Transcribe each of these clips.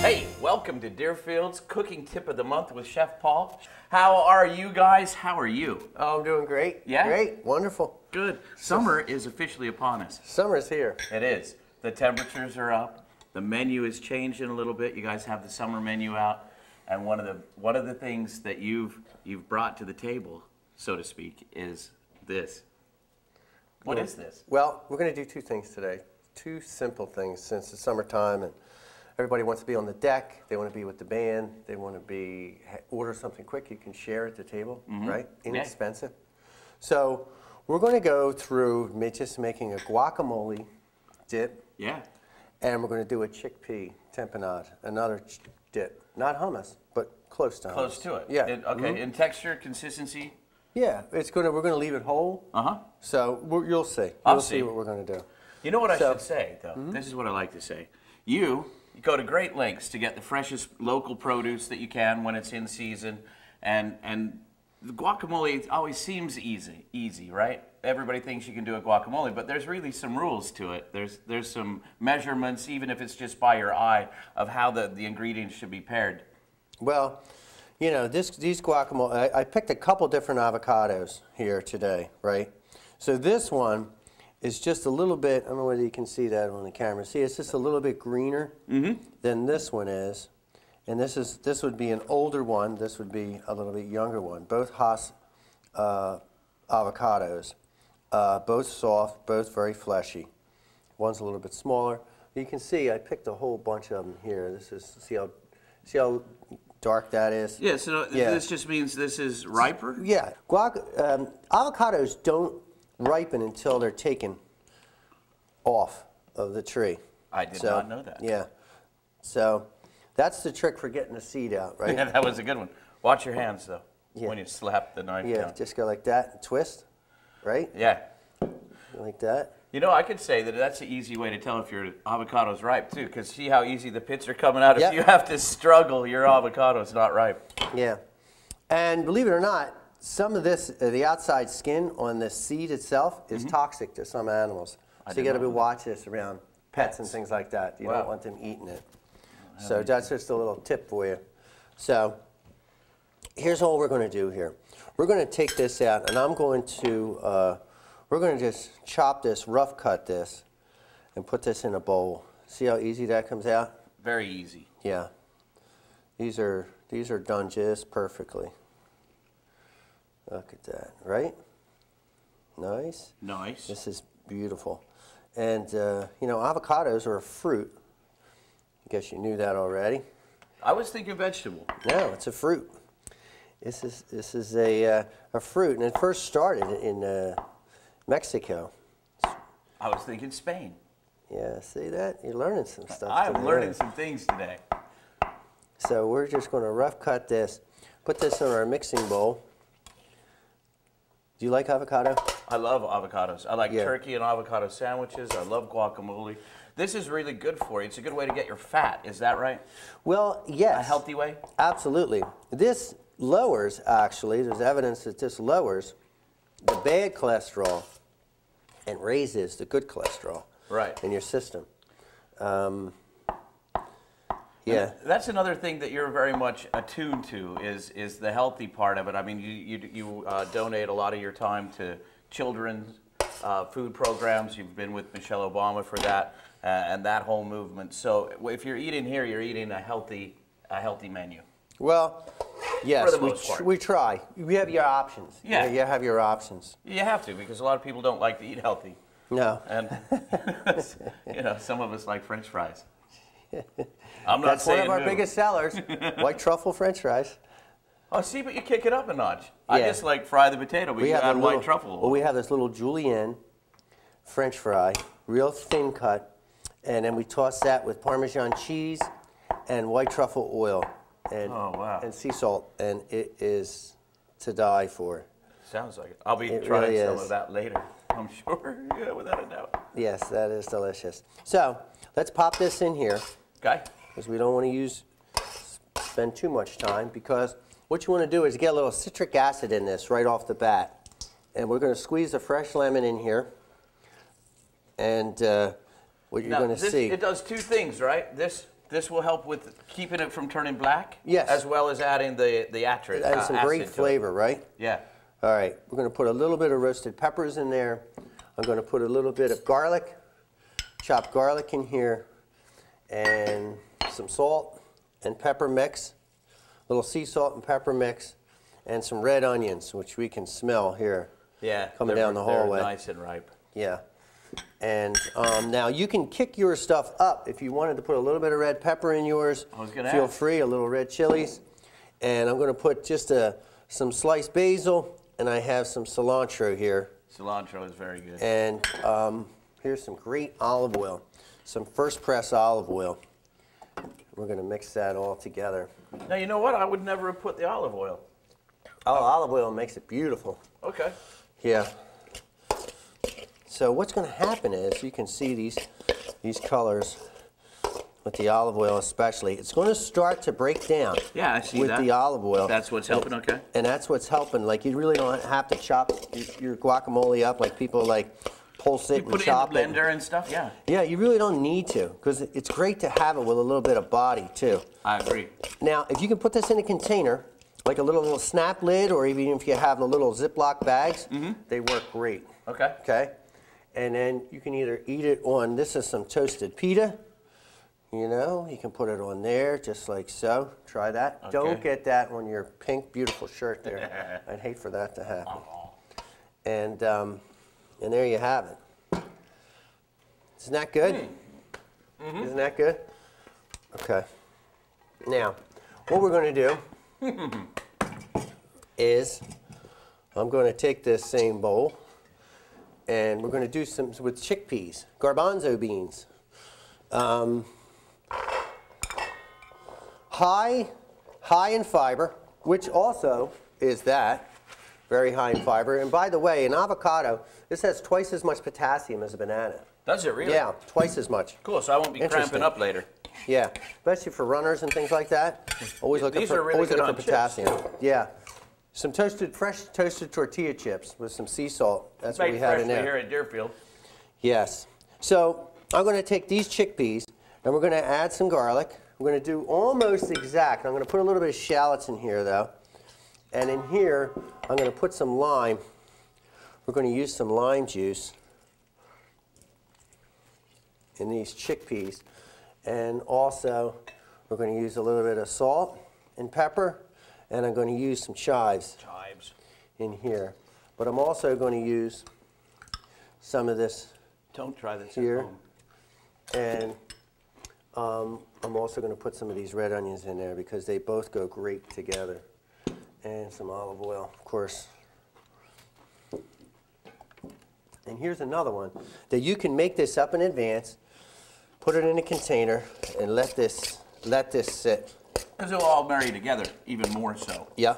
Hey, welcome to Deerfield's Cooking Tip of the Month with Chef Paul. How are you guys? How are you? Oh, I'm doing great. Yeah? Great. Wonderful. Good. Summer is officially upon us. Summer's here. It is. The temperatures are up. The menu is changing a little bit. You guys have the summer menu out. And one of the things that you've brought to the table, so to speak, is this. What is this? Well, we're going to do two things today. Two simple things since it's summertime and everybody wants to be on the deck. They want to be with the band. They want to order something quick you can share at the table, right? Inexpensive. So we're going to go through just making a guacamole dip. Yeah. And we're going to do a chickpea tamponade, another dip. Not hummus, but close to hummus. Close to it. Yeah. Okay. In texture, consistency? Yeah. We're going to leave it whole. Uh-huh. So you'll see. I'll You'll see what we're going to do. You know what I should say, though? This is what I like to say. You go to great lengths to get the freshest local produce that you can when it's in season, and the guacamole always seems easy, right? Everybody thinks you can do a guacamole, but there's really some rules to it. There's some measurements, even if it's just by your eye, of how the ingredients should be paired. Well, you know, these guacamole, I picked a couple different avocados here today, right? So this one is just a little bit, I don't know whether you can see that on the camera. See, it's just a little bit greener than this one is. And this would be an older one. This would be a little bit younger one. Both Hass avocados. Both soft, both very fleshy. One's a little bit smaller. You can see I picked a whole bunch of them here. See how dark that is? Yeah, so this just means this is riper? Yeah. Avocados don't ripen until they're taken off of the tree. I did not know that. Yeah. So that's the trick for getting the seed out, right? Yeah, that was a good one. Watch your hands, though, when you slap the knife down. Yeah, just go like that and twist, right? Yeah. Like that. You know, I could say that that's an easy way to tell if your avocado's ripe, too, because see how easy the pits are coming out? If you have to struggle, your avocado's not ripe. Yeah. And believe it or not, some of this, the outside skin on the seed itself is toxic to some animals. So you got to be watching this around pets and things like that. You don't want them eating it. So that's just a little tip for you. So here's all we're going to do here. We're going to take this out, and I'm going to, we're going to just chop this, rough cut this, and put this in a bowl. See how easy that comes out? Very easy. Yeah. These are done just perfectly. Look at that, right? Nice. Nice. This is beautiful. And, you know, avocados are a fruit. I guess you knew that already. I was thinking vegetable. No, it's a fruit. This is a fruit, and it first started in Mexico. I was thinking Spain. Yeah, see that? You're learning some stuff I'm today. learning some things today. So we're just going to rough cut this, put this in our mixing bowl. Do you like avocado? I love avocados. I like turkey and avocado sandwiches. I love guacamole. This is really good for you. It's a good way to get your fat. Is that right? Well, yes. A healthy way? Absolutely. This lowers, actually, there's evidence that this lowers the bad cholesterol and raises the good cholesterol in your system. Yeah. And that's another thing that you're very much attuned to is the healthy part of it. I mean, you donate a lot of your time to children's food programs. You've been with Michelle Obama for that and that whole movement. So if you're eating here, you're eating a healthy menu. Well, yes, for the most part. We try. We have your options. Yeah. You have your options. You have to, because a lot of people don't like to eat healthy. No. And you know, some of us like French fries. I'm not That's saying one of our biggest sellers, white truffle French fries. Oh, see, but you kick it up a notch. I just like fry the potato, but you add white truffle. Well, we have this little julienne French fry, real thin cut, and then we toss that with Parmesan cheese and white truffle oil and, and sea salt, and it is to die for. Sounds like it. I'll be trying some of that later, I'm sure, yeah, without a doubt. Yes, that is delicious. So let's pop this in here. Okay. Because we don't want to spend too much time, because what you want to do is get a little citric acid in this right off the bat. And we're going to squeeze a fresh lemon in here. And what you're going to see. It does two things, right? This This will help with keeping it from turning black? Yes. As well as adding the acid. And some great flavor, right? Yeah. All right, we're going to put a little bit of roasted peppers in there. I'm going to put a little bit of garlic, chopped garlic in here, and some salt and pepper mix, a little sea salt and pepper mix, and some red onions, which we can smell here. Yeah, coming down the hallway. They're nice and ripe. Yeah. And now you can kick your stuff up if you wanted to put a little bit of red pepper in yours. I was gonna Feel ask. free, a little red chilies. And I'm going to put just some sliced basil, and I have some cilantro here. Cilantro is very good. And here's some great olive oil, some first press olive oil. We're going to mix that all together. Now, you know what? I would never have put the olive oil. Oh, olive oil makes it beautiful. Okay. Yeah. So what's going to happen is you can see these colors with the olive oil especially. It's going to start to break down. Yeah, I see with that. the olive oil. That's what's helping, okay. And that's what's helping. Like you really don't have to chop your guacamole up like people like pulse it and chop it. Put it in the blender and stuff, yeah. Yeah, you really don't need to because it's great to have it with a little bit of body too. I agree. Now, if you can put this in a container, like a little snap lid, or even if you have the little Ziploc bags, they work great. Okay. Okay? And then you can either eat it on, this is some toasted pita. You know, you can put it on there just like so. Try that. Okay. Don't get that on your pink, beautiful shirt there. I'd hate for that to happen. And there you have it. Isn't that good? Isn't that good? Okay. Now, what we're going to do is I'm going to take this same bowl and we're going to do some with chickpeas, garbanzo beans. High in fiber, which also is that, very high in fiber. And by the way, an avocado, this has twice as much potassium as a banana. Does it really? Yeah, twice as much. Cool, so I won't be cramping up later. Yeah, especially for runners and things like that. Always looking These for, are really always good looking for on potassium. chips. Yeah. Some fresh toasted tortilla chips with some sea salt. That's what we Made have in freshly there. here at Deerfield. Yes. So I'm going to take these chickpeas and we're going to add some garlic. We're going to do almost exact. I'm going to put a little bit of shallots in here though. And in here, I'm going to put some lime. We're going to use some lime juice in these chickpeas. And also, we're going to use a little bit of salt and pepper. And I'm going to use some chives in here. But I'm also going to use some of this Don't try this here. at home. And I'm also going to put some of these red onions in there because they both go great together. And some olive oil, of course. And here's another one that you can make this up in advance, put it in a container, and let this sit. Because it'll all marry together, even more so. Yeah.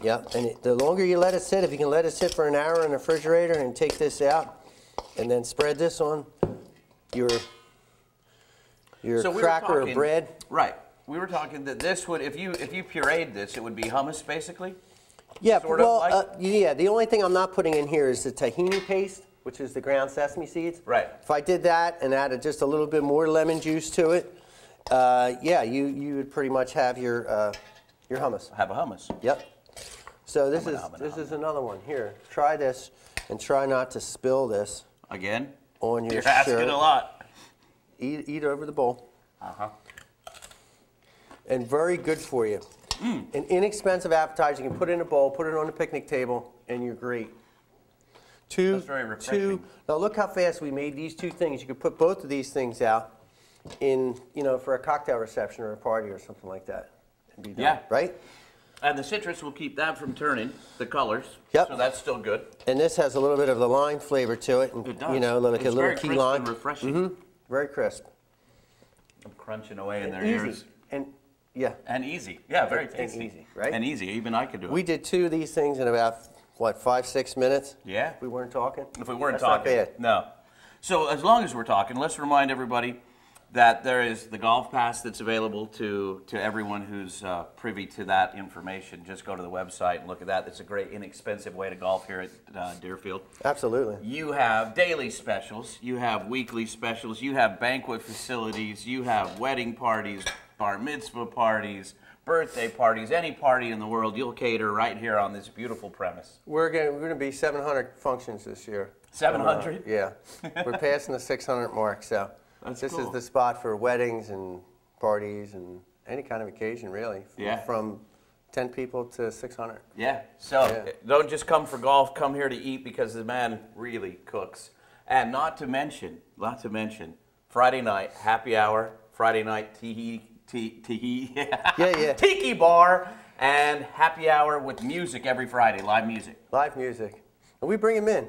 Yeah, and the longer you let it sit, if you can let it sit for an hour in the refrigerator and take this out, and then spread this on your So we were cracker or talking- bread. Right. We were talking that this would, if you pureed this, it would be hummus basically. Yeah, Sort of well, like? yeah, the only thing I'm not putting in here is the tahini paste, which is the ground sesame seeds. Right. If I did that and added just a little bit more lemon juice to it, yeah, you would pretty much have your hummus. Have a hummus. Yep. So this is another one. Here, try this and try not to spill this Again, on your you're shirt. asking a lot. Eat over the bowl. Uh-huh. And very good for you. An inexpensive appetizer. You can put it in a bowl, put it on the picnic table, and you're great. That's very refreshing. Now look how fast we made these two things. You could put both of these things out in, for a cocktail reception or a party or something like that. And be done, Yeah. right? And the citrus will keep that from turning, the colors. Yep. So that's still good. And this has a little bit of the lime flavor to it. And, It does. like It's a little very key crisp lime. and refreshing. Very crisp. I'm crunching away in their Easy. ears. And yeah. And easy. Yeah, very And tasty. easy, right? And easy. Even I could do it. We did two of these things in about, what, 5-6 minutes? Yeah. We weren't talking? If we weren't That's not talking. bad. No. So as long as we're talking, let's remind everybody that there is the golf pass that's available to everyone who's privy to that information. Just go to the website and look at that. It's a great, inexpensive way to golf here at Deerfield. Absolutely. You have daily specials. You have weekly specials. You have banquet facilities. You have wedding parties, bar mitzvah parties, birthday parties, any party in the world. You'll cater right here on this beautiful premise. We're going to be 700 functions this year. 700? Yeah. We're passing the 600 mark, so. This cool. is the spot for weddings and parties and any kind of occasion, really. From 10 people to 600. Yeah. So don't just come for golf. Come here to eat because the man really cooks. And not to mention, Friday night happy hour. Friday night tiki bar and happy hour with music every Friday. Live music. Live music, and we bring him in.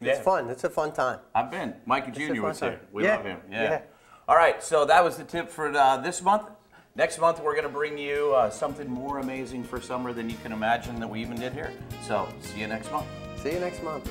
It's fun. It's a fun time. I've been. Mikey Jr. was here. We love him. Yeah. All right, so that was the tip for this month. Next month, we're going to bring you something more amazing for summer than you can imagine that we even did here. So, see you next month. See you next month.